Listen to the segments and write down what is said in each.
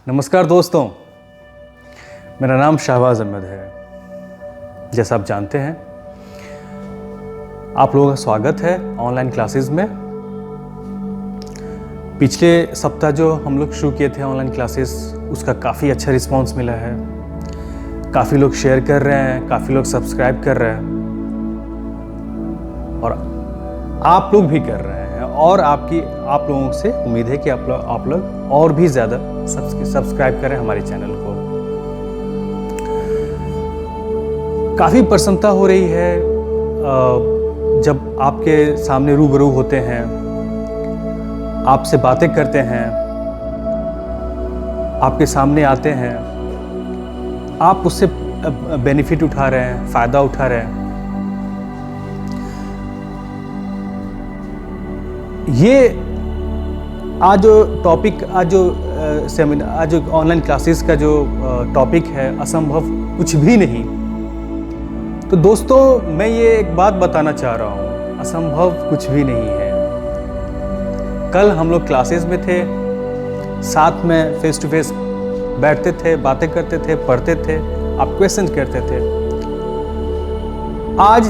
नमस्कार दोस्तों, मेरा नाम शाहबाज अहमद है। जैसा आप जानते हैं, आप लोगों का स्वागत है ऑनलाइन क्लासेस में। पिछले सप्ताह जो हम लोग शुरू किए थे ऑनलाइन क्लासेस, उसका काफ़ी अच्छा रिस्पांस मिला है। काफ़ी लोग शेयर कर रहे हैं, काफ़ी लोग सब्सक्राइब कर रहे हैं और आप लोग भी कर रहे हैं। और आप लोगों से उम्मीद है कि आप लोग और भी ज़्यादा सब्सक्राइब करें हमारे चैनल को। काफ़ी प्रसन्नता हो रही है जब आपके सामने रूबरू होते हैं, आपसे बातें करते हैं, आपके सामने आते हैं, आप उससे बेनिफिट उठा रहे हैं, फ़ायदा उठा रहे हैं। ये आज जो टॉपिक, आज जो ऑनलाइन क्लासेस का जो टॉपिक है, असंभव कुछ भी नहीं। तो दोस्तों, मैं ये एक बात बताना चाह रहा हूँ, असंभव कुछ भी नहीं है। कल हम लोग क्लासेस में थे, साथ में फेस टू फेस बैठते थे, बातें करते थे, पढ़ते थे, आप क्वेश्चन करते थे। आज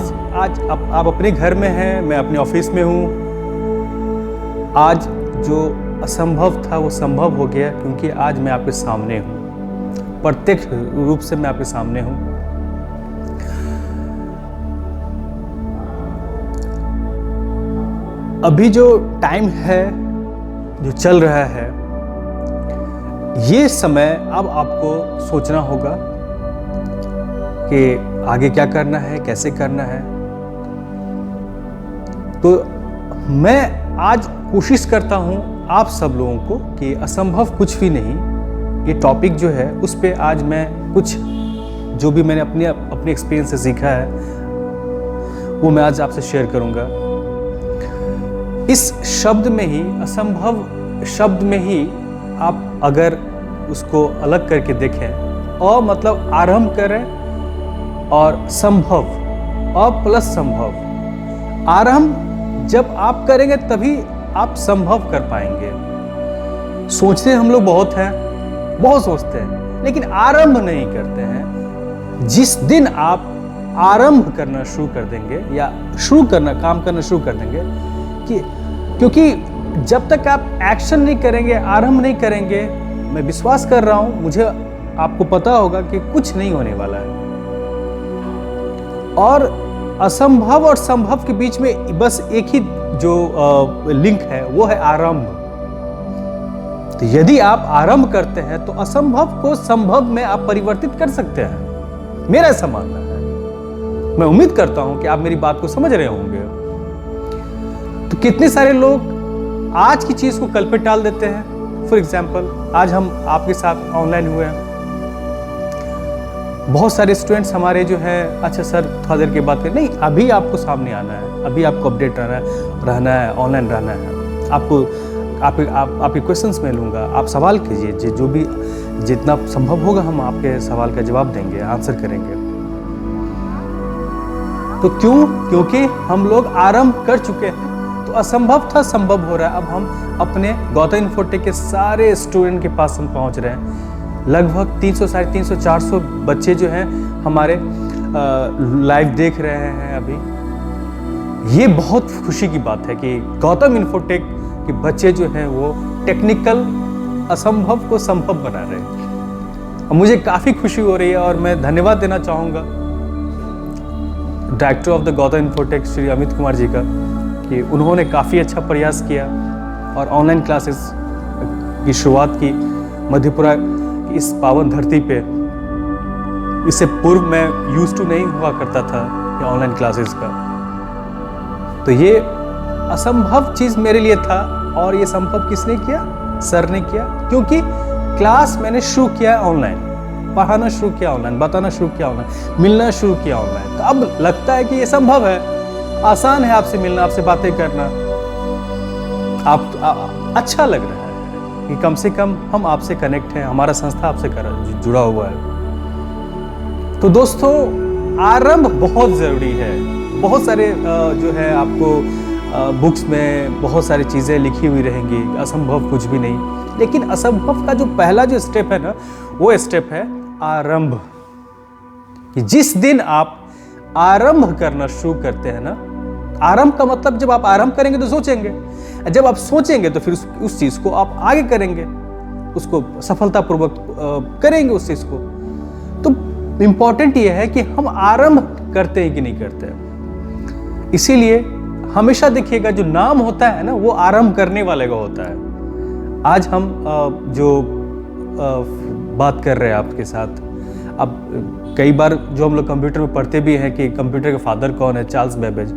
आप अपने घर में हैं, मैं अपने ऑफिस में हूँ। आज जो असंभव था वो संभव हो गया, क्योंकि आज मैं आपके सामने हूँ, प्रत्यक्ष रूप से मैं आपके सामने हूँ। अभी जो टाइम है, जो चल रहा है, ये समय अब आपको सोचना होगा कि आगे क्या करना है, कैसे करना है। तो मैं आज कोशिश करता हूं आप सब लोगों को कि असंभव कुछ भी नहीं, ये टॉपिक जो है उस पे आज मैं कुछ जो भी मैंने अपने एक्सपीरियंस से सीखा है वो मैं आज आपसे शेयर करूंगा। इस शब्द में ही, असंभव शब्द में ही, आप अगर उसको अलग करके देखें, और मतलब आरंभ करें और संभव, और प्लस संभव। आरंभ जब आप करेंगे तभी आप संभव कर पाएंगे। सोचते हम लोग बहुत हैं, बहुत सोचते हैं, लेकिन आरंभ नहीं करते हैं। जिस दिन आप आरंभ करना शुरू कर देंगे, या काम करना शुरू कर देंगे, क्योंकि जब तक आप एक्शन नहीं करेंगे, आरंभ नहीं करेंगे, मैं विश्वास कर रहा हूं, मुझे आपको पता होगा कि कुछ नहीं होने वाला है। और असंभव और संभव के बीच में बस एक ही जो लिंक है वो है आरंभ। तो यदि आप आरंभ करते हैं तो असंभव को संभव में आप परिवर्तित कर सकते हैं, मेरा ऐसा मानना है। मैं उम्मीद करता हूं कि आप मेरी बात को समझ रहे होंगे। तो कितने सारे लोग आज की चीज को कल पे टाल देते हैं। फॉर एग्जाम्पल, आज हम आपके साथ ऑनलाइन हुए हैं, बहुत सारे स्टूडेंट्स हमारे जो हैं, अच्छा सर थोड़ा देर के बाद नहीं, अभी आपको सामने आना है, अभी आपको अपडेट रहना है, ऑनलाइन रहना है। आपके क्वेश्चंस में लूँगा, आप सवाल कीजिए, जो भी जितना संभव होगा हम आपके सवाल का जवाब देंगे, आंसर करेंगे। तो क्योंकि हम लोग आरंभ कर चुके हैं, तो असंभव था संभव हो रहा है। अब हम अपने गौतम इन्फोटेक के सारे स्टूडेंट के पास हम पहुँच रहे हैं। लगभग 300, 350, 400 बच्चे जो हैं हमारे लाइव देख रहे हैं अभी। ये बहुत खुशी की बात है कि गौतम इन्फोटेक के बच्चे जो हैं वो टेक्निकल असंभव को संभव बना रहे हैं। मुझे काफ़ी खुशी हो रही है, और मैं धन्यवाद देना चाहूँगा director of the Gautam Infotech Shri Amit Kumar ji का, कि उन्होंने काफ़ी अच्छा प्रयास किया और ऑनलाइन क्लासेस की शुरुआत की मधेपुरा इस पावन धरती पे। इससे पूर्व मैं यूज टू नहीं हुआ करता था ये ऑनलाइन क्लासेस का। तो ये असंभव चीज़ मेरे लिए था, और ये संभव किसने किया? सर ने किया। क्योंकि क्लास मैंने शुरू किया ऑनलाइन, पढ़ाना शुरू किया ऑनलाइन, बताना शुरू किया ऑनलाइन, मिलना शुरू किया ऑनलाइन। तो अब लगता है कि ये संभव है, आसान है आपसे मिलना, आपसे बातें करना। अच्छा लग रहा है कि कम से कम हम आपसे कनेक्ट हैं, हमारा संस्था आपसे जुड़ा हुआ है। तो दोस्तों, आरंभ बहुत ज़रूरी है। बहुत सारे जो है आपको बुक्स में बहुत सारी चीज़ें लिखी हुई रहेंगी, असंभव कुछ भी नहीं। लेकिन असंभव का जो पहला जो स्टेप है ना, वो स्टेप है आरंभ। कि जिस दिन आप आरंभ करना शुरू करते हैं ना, आरंभ का मतलब जब आप आरंभ करेंगे तो सोचेंगे, जब आप सोचेंगे तो फिर उस चीज को आप आगे करेंगे, उसको सफलतापूर्वक करेंगे उस चीज को। तो इंपॉर्टेंट ये है कि हम आरंभ करते हैं कि नहीं करते हैं। इसीलिए हमेशा देखिएगा जो नाम होता है ना, वो आरंभ करने वाले का होता है। आज हम जो बात कर रहे हैं आपके साथ, अब कई बार जो हम लोग कंप्यूटर में पढ़ते भी हैं कि कंप्यूटर के फादर कौन है, चार्ल्स बेबेज।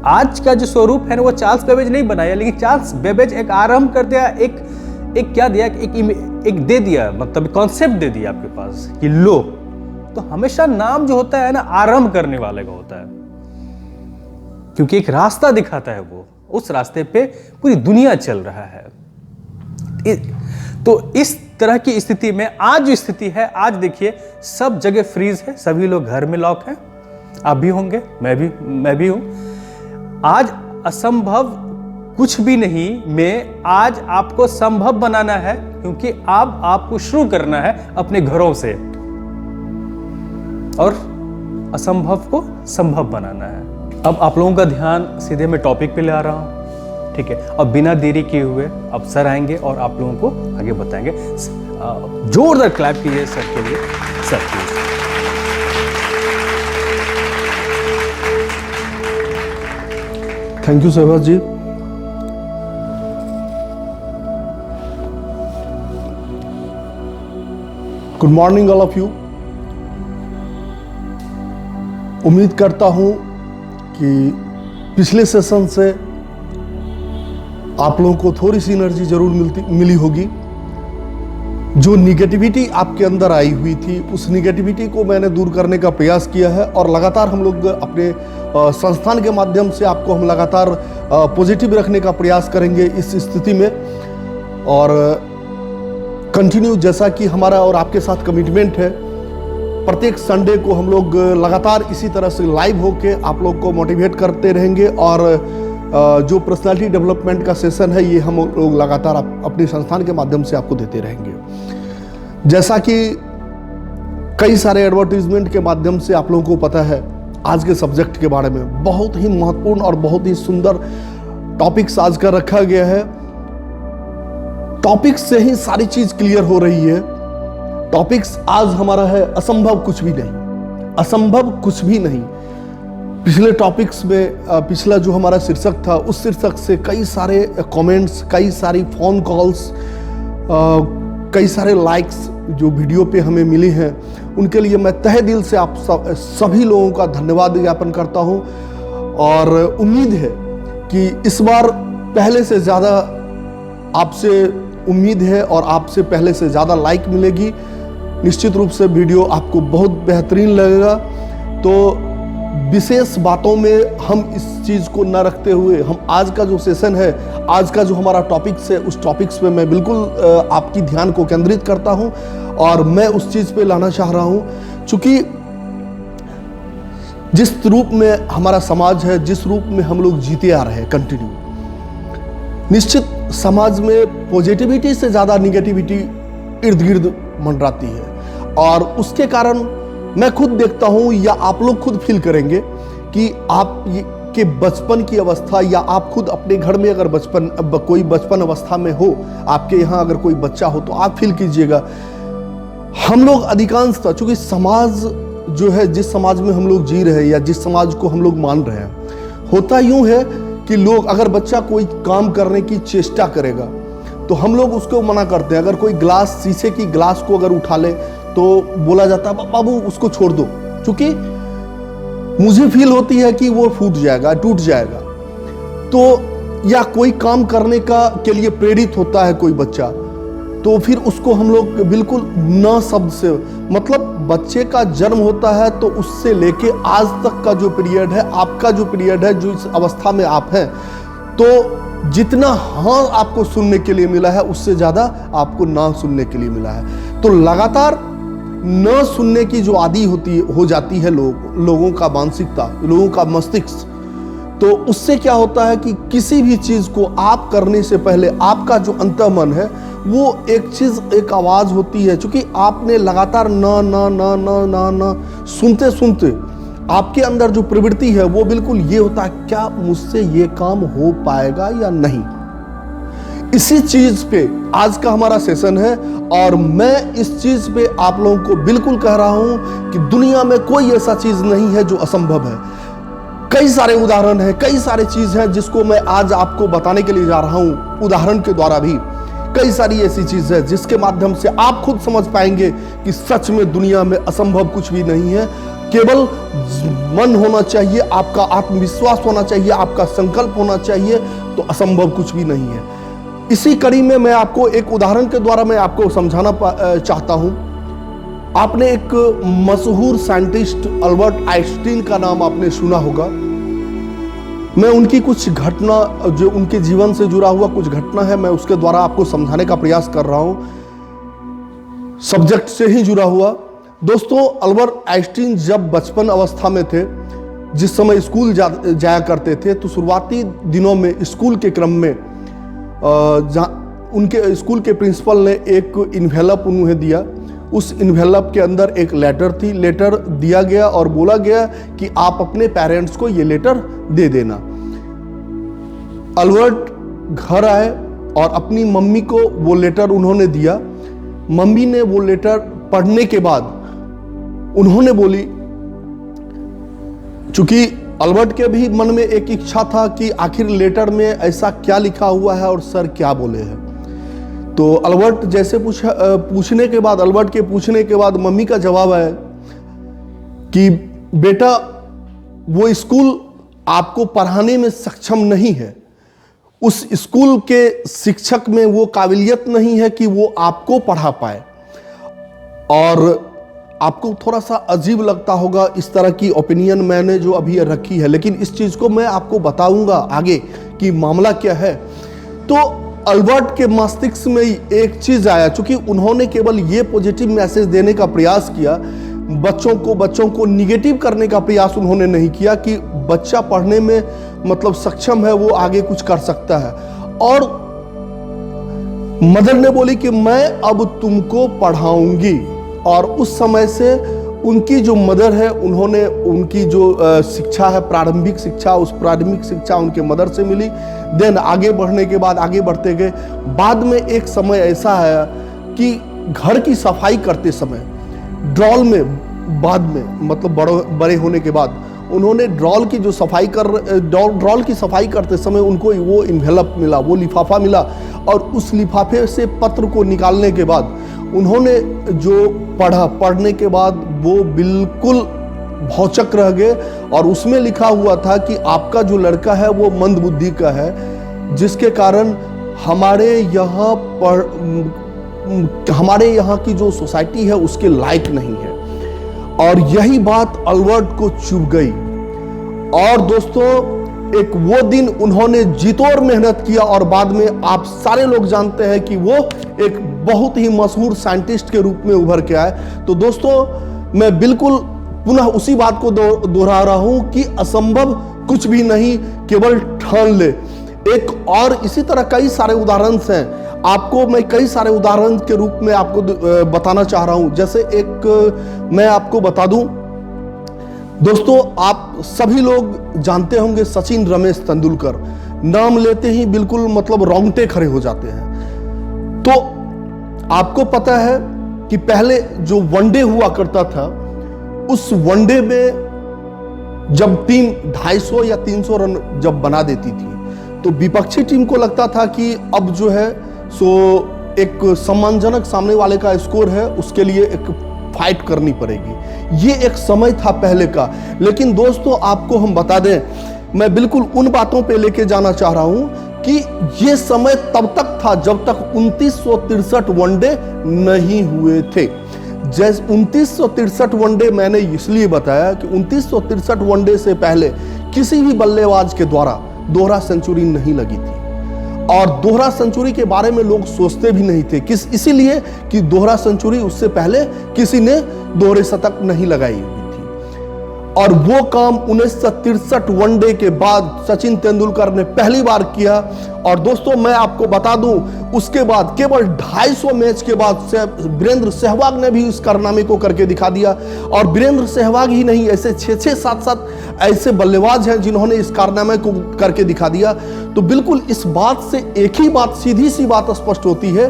आज का जो स्वरूप है ना, वो चार्ल्स बेबेज नहीं बनाया, लेकिन चार्ल्स बेबेज एक आरंभ कर दिया, एक क्या दिया, एक दे दिया, मतलब कॉन्सेप्ट दे दिया आपके पास कि लो। तो हमेशा नाम जो होता है ना, आरंभ करने वाले का होता है, क्योंकि एक रास्ता दिखाता है, वो उस रास्ते पे पूरी दुनिया चल रहा है। तो इस तरह की स्थिति में आज जो स्थिति है, आज देखिए सब जगह फ्रीज है, सभी लोग घर में लॉक हैं। आप भी होंगे, मैं भी हूं। आज असंभव कुछ भी नहीं में आज आपको संभव बनाना है, क्योंकि अब आपको शुरू करना है अपने घरों से और असंभव को संभव बनाना है। अब आप लोगों का ध्यान सीधे मैं टॉपिक पे ले आ रहा हूं, ठीक है। अब बिना देरी किए हुए अब सर आएंगे और आप लोगों को आगे बताएंगे। जोरदार क्लैप कीजिए सर के लिए। Sir please. Thank you Sahwaj ji. Good morning all of you. उम्मीद करता हूं कि पिछले सेशन से आप लोगों को थोड़ी सी एनर्जी जरूर मिली होगी। जो निगेटिविटी आपके अंदर आई हुई थी, उस निगेटिविटी को मैंने दूर करने का प्रयास किया है और लगातार हम लोग अपने संस्थान के माध्यम से आपको हम लगातार पॉजिटिव रखने का प्रयास करेंगे इस स्थिति में। और कंटिन्यू, जैसा कि हमारा और आपके साथ कमिटमेंट है, प्रत्येक संडे को हम लोग लगातार इसी तरह से लाइव होके आप लोग को मोटिवेट करते रहेंगे। और जो पर्सनालिटी डेवलपमेंट का सेशन है, ये हम लोग लगातार अपने संस्थान के माध्यम से आपको देते रहेंगे। जैसा कि कई सारे एडवर्टीजमेंट के माध्यम से आप लोगों को पता है, आज के सब्जेक्ट के बारे में बहुत ही महत्वपूर्ण और बहुत ही सुंदर टॉपिक्स आज का रखा गया है। टॉपिक्स से ही सारी चीज क्लियर हो रही है। टॉपिक्स आज हमारा है असंभव कुछ भी नहीं। असंभव कुछ भी नहीं। पिछले टॉपिक्स में पिछला जो हमारा शीर्षक था, उस शीर्षक से कई सारे कमेंट्स, कई सारी फोन कॉल्स, कई सारे लाइक्स जो वीडियो पे हमें मिली हैं, उनके लिए मैं तहे दिल से आप सभी लोगों का धन्यवाद ज्ञापन करता हूं। और उम्मीद है कि इस बार पहले से ज़्यादा आपसे उम्मीद है और आपसे पहले से ज़्यादा लाइक मिलेगी। निश्चित रूप से वीडियो आपको बहुत बेहतरीन लगेगा। तो विशेष बातों में हम इस चीज़ को न रखते हुए, हम आज का जो सेशन है, आज का जो हमारा टॉपिक्स है, उस टॉपिक्स पे मैं बिल्कुल आपकी ध्यान को केंद्रित करता हूं और मैं उस चीज़ पे लाना चाह रहा हूं। चूंकि जिस रूप में हमारा समाज है, जिस रूप में हम लोग जीते आ रहे हैं कंटिन्यू, निश्चित समाज में पॉजिटिविटी से ज़्यादा निगेटिविटी इर्द गिर्द मंडराती है। और उसके कारण मैं खुद देखता हूं, या आप लोग खुद फील करेंगे कि आप के बचपन की अवस्था, या आप खुद अपने घर में अगर कोई बचपन अवस्था में हो, आपके यहाँ अगर कोई बच्चा हो, तो आप फील कीजिएगा। हम लोग अधिकांशतः, चूंकि समाज जो है, जिस समाज में हम लोग जी रहे हैं या जिस समाज को हम लोग मान रहे हैं, होता यूं है कि लोग, अगर बच्चा कोई काम करने की चेष्टा करेगा तो हम लोग उसको मना करते हैं। अगर कोई ग्लास, शीशे की ग्लास को अगर उठा ले तो बोला जाता है बाबू उसको छोड़ दो, क्योंकि मुझे फील होती है कि वो फूट जाएगा, टूट जाएगा। तो या कोई काम करने के लिए प्रेरित होता है कोई बच्चा, तो फिर उसको हम लोग बिल्कुल न शब्द से, मतलब बच्चे का जन्म होता है तो उससे लेके आज तक का जो पीरियड है, आपका जो पीरियड है, जो इस अवस्था में आप हैं, तो जितना हाँ आपको सुनने के लिए मिला है, उससे ज़्यादा आपको ना सुनने के लिए मिला है। तो लगातार न सुनने की जो आदि हो जाती है लोगों का मानसिकता, लोगों का मस्तिष्क, तो उससे क्या होता है कि किसी भी चीज को आप करने से पहले आपका जो अंतर्मन है वो एक आवाज होती है, क्योंकि आपने लगातार ना ना ना ना ना ना सुनते सुनते आपके अंदर जो प्रवृत्ति है वो बिल्कुल ये होता है, क्या मुझसे ये काम हो पाएगा या नहीं। इसी चीज पे आज का हमारा सेशन है और मैं इस चीज पे आप लोगों को बिल्कुल कह रहा हूं कि दुनिया में कोई ऐसा चीज नहीं है जो असंभव है। कई सारे उदाहरण हैं, कई सारे चीज हैं जिसको मैं आज आपको बताने के लिए जा रहा हूं। उदाहरण के द्वारा भी कई सारी ऐसी चीज है जिसके माध्यम से आप खुद समझ पाएंगे कि सच में दुनिया में असंभव कुछ भी नहीं है। केवल मन होना चाहिए, आपका आत्मविश्वास होना चाहिए, आपका संकल्प होना चाहिए, तो असंभव कुछ भी नहीं है। इसी कड़ी में मैं आपको एक उदाहरण के द्वारा मैं आपको समझाना चाहता हूं। आपने एक मशहूर साइंटिस्ट अल्बर्ट आइंस्टीन का नाम आपने सुना होगा। मैं उनकी कुछ घटना, जो उनके जीवन से जुड़ा हुआ कुछ घटना है, मैं उसके द्वारा आपको समझाने का प्रयास कर रहा हूं, सब्जेक्ट से ही जुड़ा हुआ। दोस्तों, अल्बर्ट आइंस्टीन जब बचपन अवस्था में थे, जिस समय स्कूल जाया करते थे, तो शुरुआती दिनों में स्कूल के क्रम में उनके स्कूल के प्रिंसिपल ने एक इन्वेलप उन्हें दिया। उस इन्वेलप के अंदर एक लेटर थी। लेटर दिया गया और बोला गया कि आप अपने पेरेंट्स को ये लेटर दे देना। अल्बर्ट घर आए और अपनी मम्मी को वो लेटर उन्होंने दिया। मम्मी ने वो लेटर पढ़ने के बाद उन्होंने बोली, चूंकि अल्बर्ट के भी मन में एक इच्छा था कि आखिर लेटर में ऐसा क्या लिखा हुआ है और सर क्या बोले हैं। तो अल्बर्ट जैसे पूछने के बाद मम्मी का जवाब आया कि बेटा, वो स्कूल आपको पढ़ाने में सक्षम नहीं है। उस स्कूल के शिक्षक में वो काबिलियत नहीं है कि वो आपको पढ़ा पाए। और आपको थोड़ा सा अजीब लगता होगा इस तरह की ओपिनियन मैंने जो अभी रखी है, लेकिन इस चीज को मैं आपको बताऊंगा आगे कि मामला क्या है। तो अल्बर्ट के मस्तिष्क में एक चीज आया, क्योंकि उन्होंने केवल ये पॉजिटिव मैसेज देने का प्रयास किया, बच्चों को निगेटिव करने का प्रयास उन्होंने नहीं किया कि बच्चा पढ़ने में मतलब सक्षम है, वो आगे कुछ कर सकता है। और मदर ने बोली कि मैं अब तुमको पढ़ाऊंगी। और उस समय से उनकी जो मदर है, उन्होंने उनकी जो शिक्षा है, प्रारंभिक शिक्षा, उस प्रारंभिक शिक्षा उनके मदर से मिली। देन आगे बढ़ते गए। बाद में एक समय ऐसा है कि घर की सफाई करते समय ड्रॉल में, बाद में मतलब बड़े होने के बाद उन्होंने ड्रॉल की सफाई करते समय उनको वो इन्वेलप मिला, वो लिफाफा मिला। और उस लिफाफे से पत्र को निकालने के बाद उन्होंने जो पढ़ने के बाद वो बिल्कुल भौचक रह गए। और उसमें लिखा हुआ था कि आपका जो लड़का है वो मंद बुद्धि का है, जिसके कारण हमारे यहाँ की जो सोसाइटी है उसके लायक नहीं है। और यही बात अल्बर्ट को चुभ गई। और दोस्तों, एक वो दिन उन्होंने जीतोड़ मेहनत किया और बाद में आप सारे लोग जानते हैं कि वो एक बहुत ही मशहूर साइंटिस्ट के रूप में उभर के आए। तो दोस्तों, मैं बिल्कुल पुनः उसी बात को दोहरा रहा हूं कि असंभव कुछ भी नहीं, केवल ठान ले। एक और इसी तरह कई सारे उदाहरण हैं, आपको मैं कई सारे उदाहरण के रूप में आपको बताना चाह रहा हूं। जैसे एक मैं आपको बता दूं दोस्तों, आप सभी लोग जानते होंगे सचिन रमेश तेंदुलकर, नाम लेते ही बिल्कुल मतलब रोंगटे खड़े हो जाते हैं। तो आपको पता है कि पहले जो वनडे हुआ करता था, उस वनडे में जब टीम 250 या 300 रन जब बना देती थी, तो विपक्षी टीम को लगता था कि अब जो है सो एक सम्मानजनक सामने वाले का स्कोर है, उसके लिए एक फाइट करनी पड़ेगी। ये एक समय था पहले का। लेकिन दोस्तों, आपको हम बता दें, मैं बिल्कुल उन बातों पे लेके जाना चाह रहा हूं कि ये समय तब तक था जब तक 2963 वनडे नहीं हुए थे। जैसे 2963 वनडे मैंने इसलिए बताया कि 2963 वनडे से पहले किसी भी बल्लेबाज के द्वारा दोहरा सेंचुरी नहीं लगी थी। और दोहरा सेंचुरी के बारे में लोग सोचते भी नहीं थे, इसीलिए कि दोहरा सेंचुरी उससे पहले किसी ने दोहरे शतक नहीं लगाई हुई थी। और वो काम 1963 वनडे के बाद सचिन तेंदुलकर ने पहली बार किया। और दोस्तों मैं आपको बता दूं, उसके बाद केवल 250 मैच के बाद वीरेंद्र सहवाग ने भी उस कारनामे को करके दिखा दिया। और वीरेंद्र सहवाग ही नहीं, ऐसे 6-6, 7-7 ऐसे बल्लेबाज हैं जिन्होंने इस कारनामे को करके दिखा दिया। तो बिल्कुल इस बात से एक ही बात, सीधी सी बात स्पष्ट होती है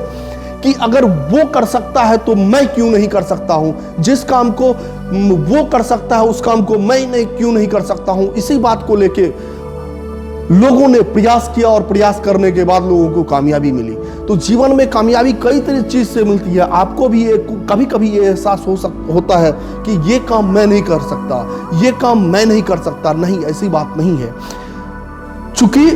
कि अगर वो कर सकता है तो मैं क्यों नहीं कर सकता हूं। जिस काम को वो कर सकता है उस काम को मैं क्यों नहीं कर सकता हूं। इसी बात को लेके लोगों ने प्रयास किया और प्रयास करने के बाद लोगों को कामयाबी मिली। तो जीवन में कामयाबी कई तरह चीज से मिलती है। आपको भी कभी कभी ये एहसास होता है कि ये काम मैं नहीं कर सकता, ये काम मैं नहीं कर सकता। नहीं, ऐसी बात नहीं है। चूंकि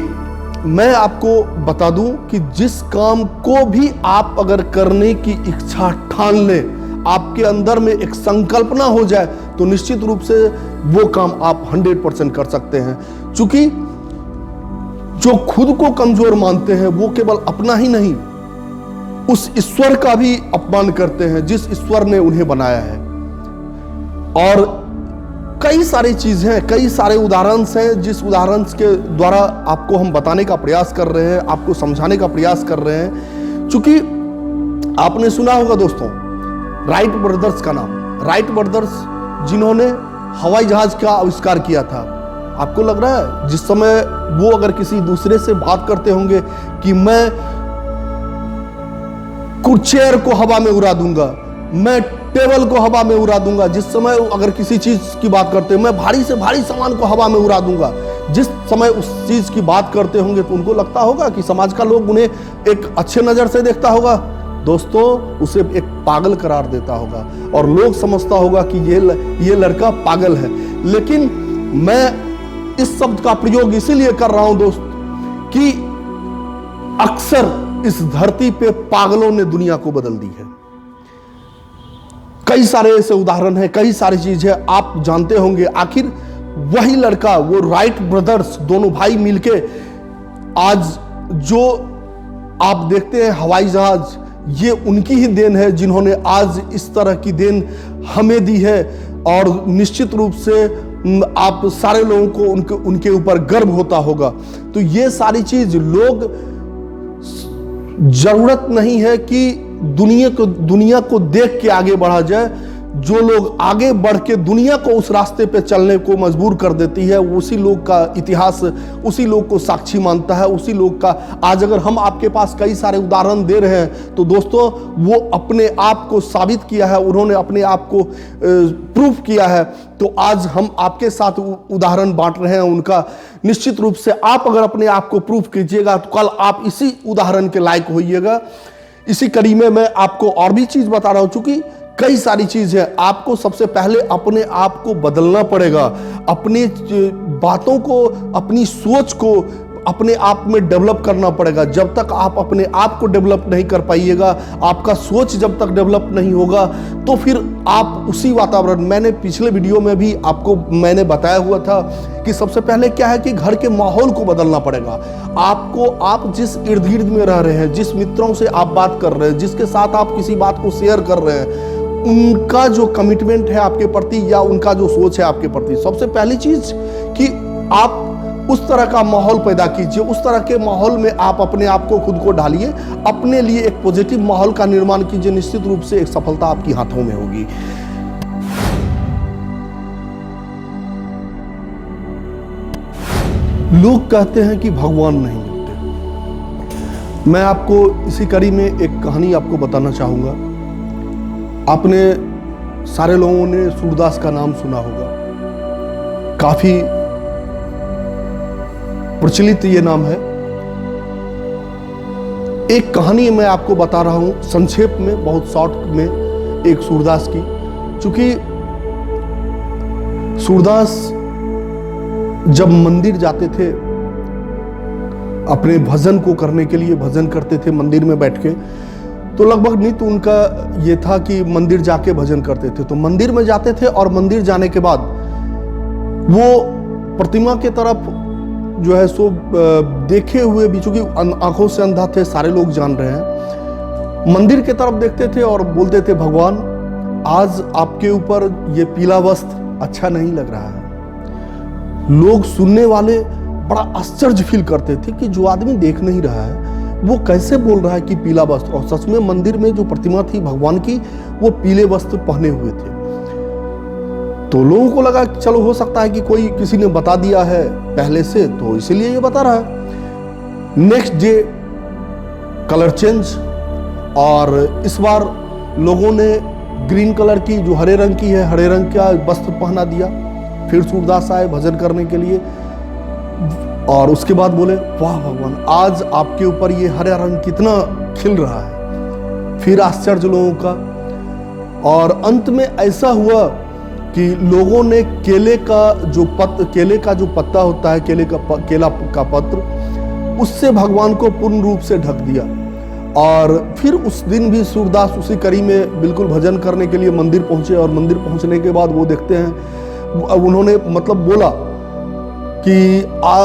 मैं आपको बता दूं कि जिस काम को भी आप अगर करने की इच्छा ठान लें, आपके अंदर में एक संकल्पना हो जाए, तो निश्चित रूप से वो काम आप 100% कर सकते हैं। चूंकि जो खुद को कमजोर मानते हैं वो केवल अपना ही नहीं, उस ईश्वर का भी अपमान करते हैं जिस ईश्वर ने उन्हें बनाया है। और कई सारी चीजें हैं, कई सारे उदाहरण हैं जिस उदाहरण के द्वारा आपको हम बताने का प्रयास कर रहे हैं, आपको समझाने का प्रयास कर रहे हैं। चूंकि आपने सुना होगा दोस्तों राइट ब्रदर्स का नाम, राइट ब्रदर्स जिन्होंने हवाई जहाज का आविष्कार किया था। आपको लग रहा है जिस समय वो अगर किसी दूसरे से बात करते होंगे कि मैं चेयर को हवा में उड़ा दूंगा, मैं टेबल को हवा में उड़ा दूंगा, जिस समय अगर किसी चीज की बात करते हैं मैं भारी से भारी सामान को हवा में उड़ा दूंगा, जिस समय उस चीज की बात करते होंगे तो उनको लगता होगा कि समाज का लोग उन्हें एक अच्छे नजर से देखता होगा। दोस्तों उसे एक पागल करार देता होगा और लोग समझता होगा कि ये लड़का पागल है। लेकिन मैं इस शब्द का प्रयोग इसीलिए कर रहा हूं दोस्त कि अक्सर इस धरती पे पागलों ने दुनिया को बदल दी है। कई सारे ऐसे उदाहरण हैं, कई सारी चीजें आप जानते होंगे। आखिर वही लड़का, वो राइट ब्रदर्स दोनों भाई मिलके आज जो आप देखते हैं हवाई जहाज, ये उनकी ही देन है जिन्होंने आज इस तरह की देन हमें दी है। और निश्चित रूप से आप सारे लोगों को उनके ऊपर गर्व होता होगा। तो ये सारी चीज लोग, जरूरत नहीं है कि दुनिया को देख के आगे बढ़ा जाए। जो लोग आगे बढ़ के दुनिया को उस रास्ते पे चलने को मजबूर कर देती है, उसी लोग का इतिहास उसी लोग को साक्षी मानता है, उसी लोग का आज अगर हम आपके पास कई सारे उदाहरण दे रहे हैं तो दोस्तों वो अपने आप को साबित किया है, उन्होंने अपने आप को प्रूफ किया है। तो आज हम आपके साथ उदाहरण बांट रहे हैं उनका। निश्चित रूप से आप अगर अपने आप को प्रूफ कीजिएगा तो कल आप इसी उदाहरण के लायक होइएगा। इसी कड़ी में मैं आपको और भी चीज बता रहा हूं, चूंकि कई सारी चीज है। आपको सबसे पहले अपने आप को बदलना पड़ेगा, अपनी बातों को, अपनी सोच को अपने आप में डेवलप करना पड़ेगा। जब तक आप अपने आप को डेवलप नहीं कर पाइएगा, आपका सोच जब तक डेवलप नहीं होगा, तो फिर आप उसी वातावरण, मैंने पिछले वीडियो में भी आपको मैंने बताया हुआ था कि सबसे पहले क्या है कि घर के माहौल को बदलना पड़ेगा। आपको, आप जिस इर्द गिर्द में रह रहे हैं, जिस मित्रों से आप बात कर रहे हैं, जिसके साथ आप किसी बात को शेयर कर रहे हैं, उनका जो कमिटमेंट है आपके प्रति या उनका जो सोच है आपके प्रति, सबसे पहली चीज कि आप उस तरह का माहौल पैदा कीजिए, उस तरह के माहौल में आप अपने आप को, खुद को ढालिए, अपने लिए एक पॉजिटिव माहौल का निर्माण कीजिए। निश्चित रूप से एक सफलता आपकी हाथों में होगी। लोग कहते हैं कि भगवान नहीं मिलते। मैं आपको इसी कड़ी में एक कहानी आपको बताना चाहूंगा। आपने सारे लोगों ने सूरदास का नाम सुना होगा, काफी प्रचलित ये नाम है। एक कहानी मैं आपको बता रहा हूं संक्षेप में, बहुत शॉर्ट में, एक सूरदास की। चूंकि सूरदास जब मंदिर जाते थे अपने भजन को करने के लिए, भजन करते थे मंदिर में बैठ के, तो लगभग नित्य उनका ये था कि मंदिर जाके भजन करते थे। तो मंदिर में जाते थे और मंदिर जाने के बाद वो प्रतिमा के तरफ जो है सो देखे हुए भी, चूंकि आंखों से अंधा थे, सारे लोग जान रहे हैं, मंदिर के तरफ देखते थे और बोलते थे, भगवान आज आपके ऊपर ये पीला वस्त्र अच्छा नहीं लग रहा है, लोग सुनने वाले बड़ा आश्चर्य फील करते थे कि जो आदमी देख नहीं रहा है वो कैसे बोल रहा है कि पीला वस्त्र, और सच में मंदिर में जो प्रतिमा थी भगवान की वो पीले वस्त्र पहने हुए थे। तो लोगों को लगा कि चलो हो सकता है कि कोई किसी ने बता दिया है पहले से, तो इसीलिए ये बता रहा है। नेक्स्ट डे कलर चेंज, और इस बार लोगों ने ग्रीन कलर की, जो हरे रंग की है, हरे रंग का वस्त्र पहना दिया। फिर सूरदास आए भजन करने के लिए, और उसके बाद बोले वाह भगवान, आज आपके ऊपर ये हरा रंग कितना खिल रहा है। फिर आश्चर्य लोगों का, और अंत में ऐसा हुआ कि लोगों ने केले का जो पत्ता होता है, केला का पत्र, उससे भगवान को पूर्ण रूप से ढक दिया। और फिर उस दिन भी सूरदास उसी कड़ी में बिल्कुल भजन करने के लिए मंदिर पहुंचे, और मंदिर पहुंचने के बाद वो देखते हैं, उन्होंने मतलब बोला कि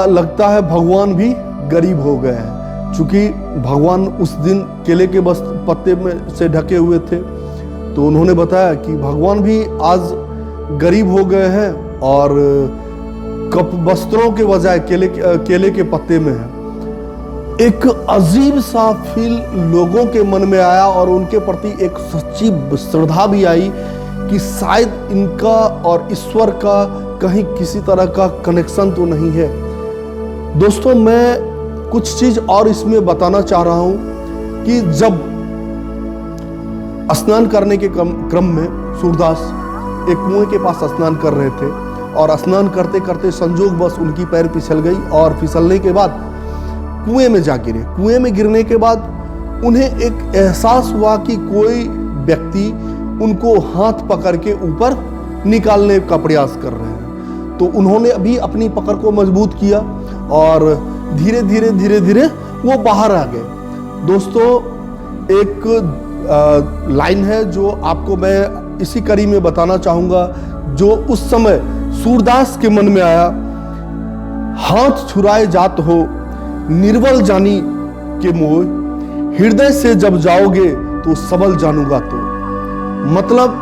लगता है भगवान भी गरीब हो गए हैं, क्योंकि भगवान उस दिन केले के पत्ते में से ढके हुए थे। तो उन्होंने बताया कि भगवान भी आज गरीब हो गए हैं और वस्त्रों के बजाय केले के पत्ते में है। एक अजीब सा फील लोगों के मन में आया, और उनके प्रति एक सच्ची श्रद्धा भी आई कि शायद इनका और ईश्वर का कहीं किसी तरह का कनेक्शन तो नहीं है। दोस्तों, मैं कुछ चीज और इसमें बताना चाह रहा हूं कि जब स्नान करने के क्रम में सूरदास एक कुएं के पास स्नान कर रहे थे, और स्नान करते करते संजोगवश उनकी पैर फिसल गई, और फिसलने के बाद कुएं में जा गिरे। कुएं में गिरने के बाद उन्हें एक एहसास हुआ कि कोई व्यक्ति उनको हाथ पकड़ के ऊपर निकालने का प्रयास कर रहे हैं। तो उन्होंने अभी अपनी पकड़ को मजबूत किया, और धीरे धीरे धीरे धीरे वो बाहर आ गए। दोस्तों, एक लाइन है जो आपको मैं इसी कड़ी में बताना चाहूंगा, जो उस समय सूरदास के मन में आया। हाथ छुराए जात हो निर्बल जानी के मोह, हृदय से जब जाओगे तो सबल जानूंगा। तो मतलब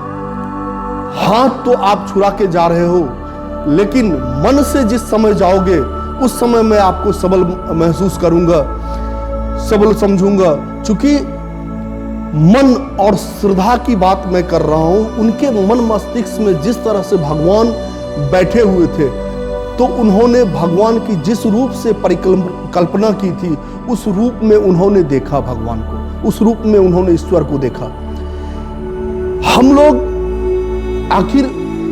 हाथ तो आप छुरा के जा रहे हो, लेकिन मन से जिस समय जाओगे उस समय मैं आपको सबल महसूस करूंगा, सबल समझूंगा। चूंकि मन और श्रद्धा की बात मैं कर रहा हूं, उनके मन मस्तिष्क में जिस तरह से भगवान बैठे हुए थे, तो उन्होंने भगवान की जिस रूप से परिकल्पना की थी, उस रूप में उन्होंने देखा भगवान को, उस रूप में उन्होंने ईश्वर को देखा। हम लोग आखिर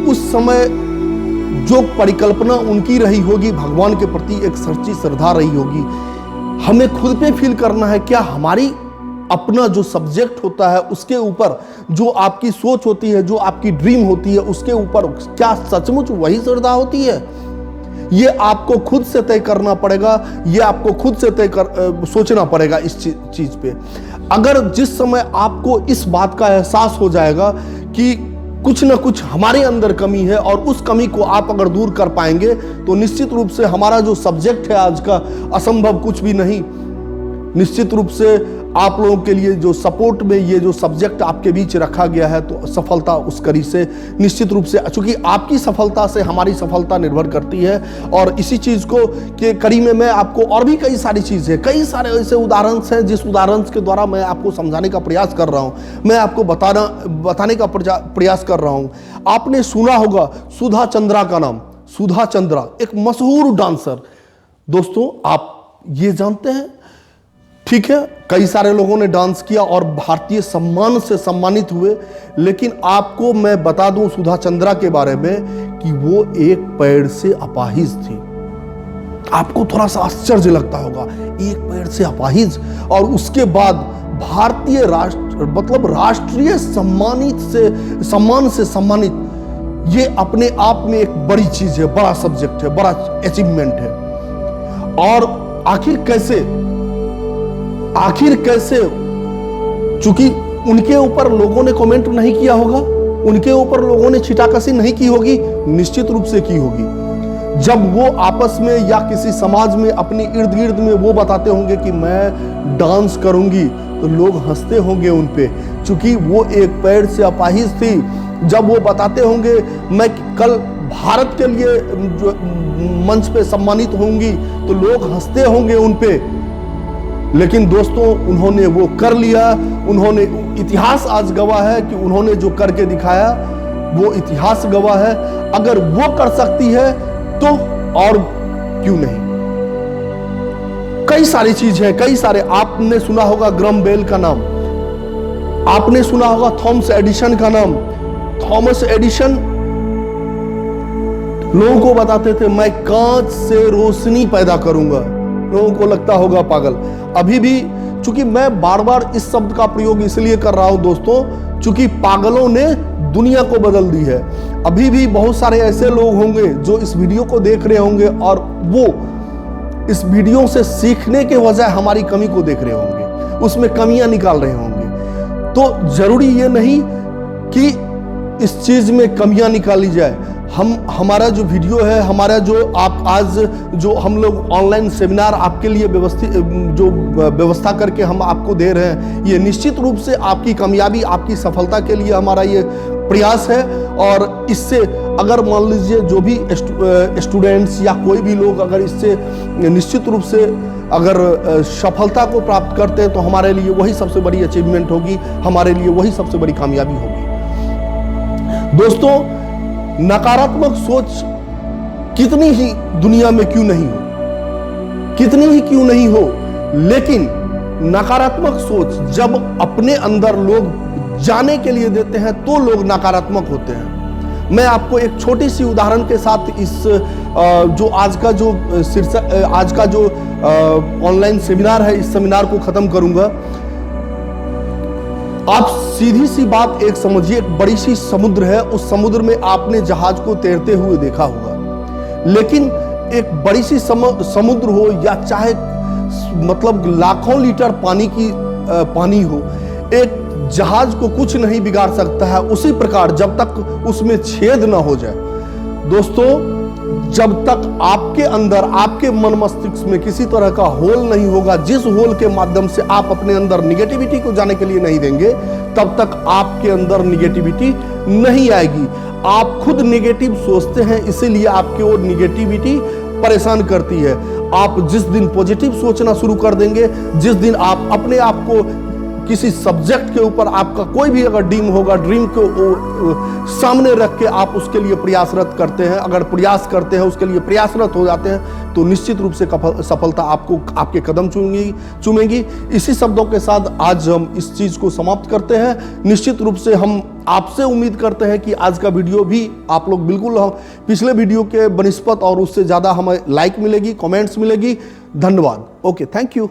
उस समय जो परिकल्पना उनकी रही होगी भगवान के प्रति, एक सच्ची श्रद्धा रही होगी। हमें खुद पे फील करना है, क्या हमारी अपना जो सब्जेक्ट होता है उसके ऊपर, जो आपकी सोच होती है, जो आपकी ड्रीम होती है, उसके ऊपर क्या सचमुच वही श्रद्धा होती है? ये आपको खुद से तय करना पड़ेगा, ये आपको खुद से सोचना पड़ेगा इस चीज पे। अगर जिस समय आपको इस बात का एहसास हो जाएगा कि कुछ ना कुछ हमारे अंदर कमी है, और उस कमी को आप अगर दूर कर पाएंगे, तो निश्चित रूप से हमारा जो सब्जेक्ट है आज का, असंभव कुछ भी नहीं। निश्चित रूप से आप लोगों के लिए जो सपोर्ट में ये जो सब्जेक्ट आपके बीच रखा गया है, तो सफलता उस कड़ी से निश्चित रूप से, चूंकि आपकी सफलता से हमारी सफलता निर्भर करती है। और इसी चीज को के कड़ी में मैं आपको और भी कई सारी चीजें, कई सारे ऐसे उदाहरण हैं जिस उदाहरण के द्वारा मैं आपको समझाने का प्रयास कर रहा हूं, मैं आपको बताने का प्रयास कर रहा हूं। आपने सुना होगा सुधा चंद्रा का नाम। सुधा चंद्रा एक मशहूर डांसर। दोस्तों, आप ये जानते हैं, ठीक है, कई सारे लोगों ने डांस किया और भारतीय सम्मान से सम्मानित हुए, लेकिन आपको मैं बता दूं सुधा चंद्रा के बारे में कि वो एक पैर से अपाहिज थी। आपको थोड़ा सा आश्चर्य लगता होगा, एक पैर से अपाहिज, और उसके बाद भारतीय राष्ट्रीय सम्मान से सम्मानित। ये अपने आप में एक बड़ी चीज है, बड़ा सब्जेक्ट है, बड़ा अचीवमेंट है। और आखिर कैसे, चूंकि उनके ऊपर लोगों ने कमेंट नहीं किया होगा, उनके ऊपर लोगों ने छिटाकशी नहीं की होगी, निश्चित रूप से की होगी। जब वो आपस में या किसी समाज में अपने इर्द गिर्द में वो बताते होंगे कि मैं डांस करूंगी, तो लोग हंसते होंगे उन पे, चूंकि वो एक पैर से अपाहिज थी। जब वो बताते होंगे मैं कल भारत के लिए जो मंच पे सम्मानित होंगी तो लोग हंसते होंगे उन पे, लेकिन दोस्तों उन्होंने वो कर लिया। उन्होंने, इतिहास आज गवाह है कि उन्होंने जो करके दिखाया वो इतिहास गवाह है। अगर वो कर सकती है तो और क्यों नहीं। कई सारी चीज है, कई सारे, आपने सुना होगा ग्राहम बेल का नाम, आपने सुना होगा थॉमस एडिसन का नाम। थॉमस एडिसन लोगों को बताते थे मैं कांच से रोशनी पैदा करूंगा, लोगों को लगता होगा पागल। अभी भी, चूंकि मैं बार बार इस शब्द का प्रयोग इसलिए कर रहा हूं दोस्तों, चूंकि पागलों ने दुनिया को बदल दी है। अभी भी बहुत सारे ऐसे लोग होंगे जो इस वीडियो को देख रहे होंगे और वो इस वीडियो से सीखने के बजाय हमारी कमी को देख रहे होंगे, उसमें कमियां निकाल रहे होंगे। तो जरूरी ये नहीं कि इस चीज में कमियां निकाली जाए। हमारा जो वीडियो है, हमारा जो आप आज जो हम लोग ऑनलाइन सेमिनार आपके लिए व्यवस्था करके हम आपको दे रहे हैं, ये निश्चित रूप से आपकी कामयाबी, आपकी सफलता के लिए हमारा ये प्रयास है। और इससे अगर मान लीजिए जो भी स्टूडेंट्स या कोई भी लोग अगर इससे निश्चित रूप से अगर सफलता को प्राप्त करते हैं तो हमारे लिए वही सबसे बड़ी अचीवमेंट होगी, हमारे लिए वही सबसे बड़ी कामयाबी होगी। दोस्तों, नकारात्मक सोच कितनी ही दुनिया में क्यों नहीं हो, कितनी ही क्यों नहीं हो, लेकिन नकारात्मक सोच जब अपने अंदर लोग जाने के लिए देते हैं तो लोग नकारात्मक होते हैं। मैं आपको एक छोटी सी उदाहरण के साथ इस जो आज का जो ऑनलाइन सेमिनार है, इस सेमिनार को खत्म करूंगा। आप सीधी सी बात एक समझिए, एक बड़ी सी समुद्र है, उस समुद्र में आपने जहाज को तैरते हुए देखा होगा, लेकिन एक बड़ी सी समुद्र हो या चाहे मतलब लाखों लीटर पानी हो, एक जहाज को कुछ नहीं बिगाड़ सकता है। उसी प्रकार जब तक उसमें छेद ना हो जाए दोस्तों, जब तक आपके अंदर, आपके मन मस्तिष्क में किसी तरह का होल नहीं होगा, जिस होल के माध्यम से आप अपने अंदर निगेटिविटी को जाने के लिए नहीं देंगे, तब तक आपके अंदर निगेटिविटी नहीं आएगी। आप खुद निगेटिव सोचते हैं, इसीलिए आपकी ओर निगेटिविटी परेशान करती है। आप जिस दिन पॉजिटिव सोचना शुरू कर देंगे, जिस दिन आप अपने आप को किसी सब्जेक्ट के ऊपर आपका कोई भी अगर ड्रीम होगा, ड्रीम को सामने रख के आप उसके लिए प्रयासरत करते हैं, अगर प्रयास करते हैं, उसके लिए प्रयासरत हो जाते हैं, तो निश्चित रूप से सफलता आपको आपके कदम चूमेगी। इसी शब्दों के साथ आज हम इस चीज को समाप्त करते हैं। निश्चित रूप से हम आपसे उम्मीद करते हैं कि आज का वीडियो भी आप लोग बिल्कुल पिछले वीडियो के बनिस्पत और उससे ज्यादा हमें लाइक मिलेगी, कमेंट्स मिलेगी। धन्यवाद। Okay, thank you.